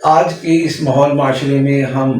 آج کے اس ماحول معاشرے میں ہم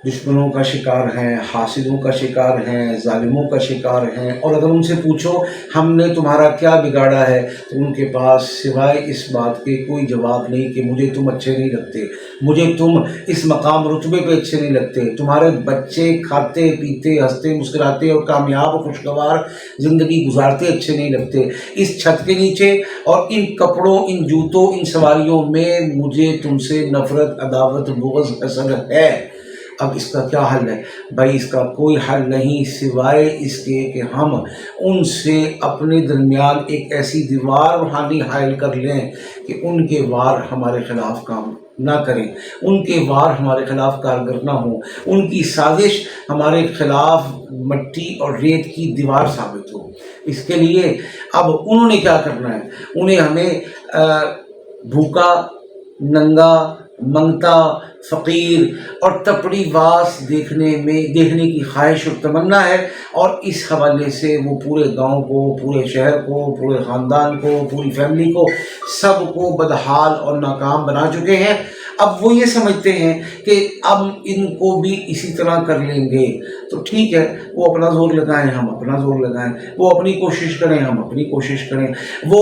دشمنوں کا شکار ہیں، حاسدوں کا شکار ہیں، ظالموں کا شکار ہیں، اور اگر ان سے پوچھو ہم نے تمہارا کیا بگاڑا ہے تو ان کے پاس سوائے اس بات کے کوئی جواب نہیں کہ مجھے تم اچھے نہیں لگتے، مجھے تم اس مقام رتبے پہ اچھے نہیں لگتے، تمہارے بچے کھاتے پیتے ہنستے مسکراتے اور کامیاب و خوشگوار زندگی گزارتے اچھے نہیں لگتے، اس چھت کے نیچے اور ان کپڑوں، ان جوتوں، ان سواریوں میں مجھے تم سے نفرت، عداوت، بغض، حسد ہے۔ اب اس کا کیا حل ہے؟ بھائی اس کا کوئی حل نہیں سوائے اس کے کہ ہم ان سے اپنے درمیان ایک ایسی دیوار روحانی حائل کر لیں کہ ان کے وار ہمارے خلاف کام نہ کریں، ان کے وار ہمارے خلاف کارگر نہ ہوں، ان کی سازش ہمارے خلاف مٹی اور ریت کی دیوار ثابت ہو۔ اس کے لیے اب انہوں نے کیا کرنا ہے؟ انہیں ہمیں بھوکا، ننگا، منگتا، فقیر اور تپڑی باز دیکھنے کی خواہش اور تمنا ہے، اور اس حوالے سے وہ پورے گاؤں کو، پورے شہر کو، پورے خاندان کو، پوری فیملی کو، سب کو بدحال اور ناکام بنا چکے ہیں۔ اب وہ یہ سمجھتے ہیں کہ اب ان کو بھی اسی طرح کر لیں گے تو ٹھیک ہے، وہ اپنا زور لگائیں، ہم اپنا زور لگائیں، وہ اپنی کوشش کریں، ہم اپنی کوشش کریں، وہ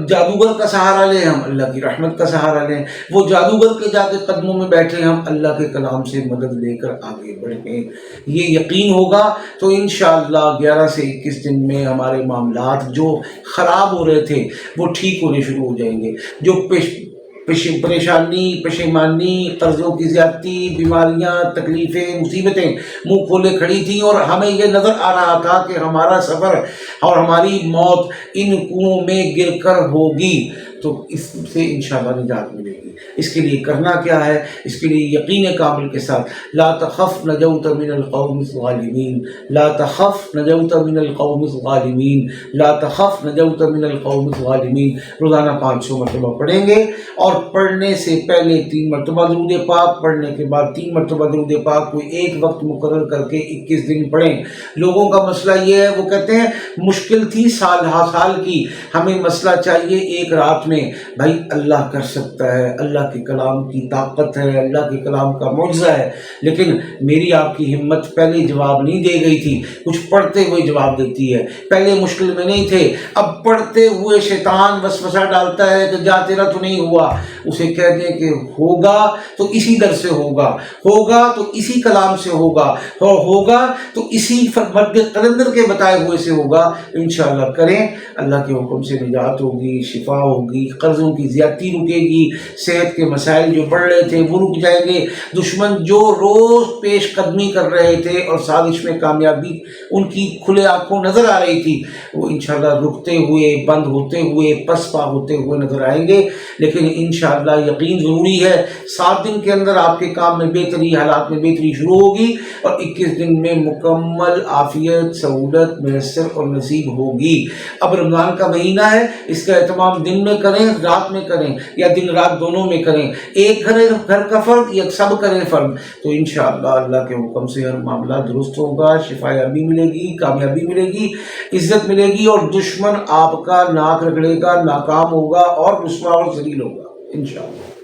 جادوگر کا سہارا لیں، ہم اللہ کی رحمت کا سہارا لیں، وہ جادوگر کے جا کے قدموں میں بیٹھے، ہم اللہ کے کلام سے مدد لے کر آگے بڑھیں۔ یہ یقین ہوگا تو انشاءاللہ 11 سے 21 دن میں ہمارے معاملات جو خراب ہو رہے تھے وہ ٹھیک ہونے شروع ہو جائیں گے۔ جو پریشانی، پشیمانی، قرضوں کی زیادتی، بیماریاں، تکلیفیں، مصیبتیں منہ کھولے کھڑی تھیں اور ہمیں یہ نظر آ رہا تھا کہ ہمارا سفر اور ہماری موت ان کنویں میں گر کر ہوگی، تو اس سے انشاءاللہ نجات ملے گی۔ اس کے لیے کرنا کیا ہے؟ اس کے لیے یقین کامل کے ساتھ لا تخف نجوت من القوم الظالمین، لا تخف نجوت من القوم الظالمین، لا تخف نجوت من القوم الظالمین روزانہ 500 مرتبہ پڑھیں گے، اور پڑھنے سے پہلے 3 مرتبہ درود پاک، پڑھنے کے بعد 3 مرتبہ درود پاک، کوئی ایک وقت مقرر کر کے 21 دن پڑھیں۔ لوگوں کا مسئلہ یہ ہے، وہ کہتے ہیں مشکل تھی سال ہا سال کی، ہمیں مسئلہ چاہیے ایک رات میں۔ بھائی اللہ کر سکتا ہے، اللہ کے کلام کی طاقت ہے، اللہ کے کلام کا معجزہ ہے، لیکن میری آپ کی ہمت پہلے جواب نہیں دے گئی تھی، کچھ پڑھتے ہوئے جواب دیتی ہے۔ پہلے مشکل میں نہیں تھے، اب پڑھتے ہوئے شیطان وسوسہ ڈالتا ہے کہ جا تیرا تو نہیں ہوا، اسے کہہ دیں کہ ہوگا تو اسی در سے ہوگا، ہوگا تو اسی کلام سے ہوگا، اور ہوگا تو اسی مرد قلندر کے بتائے ہوئے سے ہوگا۔ انشاءاللہ کریں، اللہ کے حکم سے نجات ہوگی، شفا ہوگی، قرضوں کی زیادتی رکے گی، صحت کے مسائل جو بڑھ رہے تھے وہ رک جائیں گے، دشمن جو روز پیش قدمی کر رہے تھے اور سازش میں کامیابی ان کی کھلے آنکھوں نظر آ رہی تھی، وہ انشاءاللہ رکتے ہوئے، بند ہوتے ہوئے، پسپا ہوتے ہوئے نظر آئیں گے۔ لیکن انشاءاللہ یقین ضروری ہے، 7 دن کے اندر آپ کے کام میں بہتری، حالات میں بہتری شروع ہوگی، اور 21 دن میں مکمل عافیت، سہولت میسر اور نصیب ہوگی۔ اب رمضان کا مہینہ ہے، اس کا اہتمام دن میں کریں، رات میں کریں، یا دن رات دونوں میں کریں، ایک گھر کا فرد یا سب کریں فرد، تو انشاءاللہ اللہ کے حکم سے ہر معاملہ درست ہوگا، شفا یابی ملے گی، کامیابی ملے گی، عزت ملے گی، اور دشمن آپ کا ناک رگڑے گا، ناکام ہوگا اور رسوا اور ذلیل ہوگا انشاءاللہ۔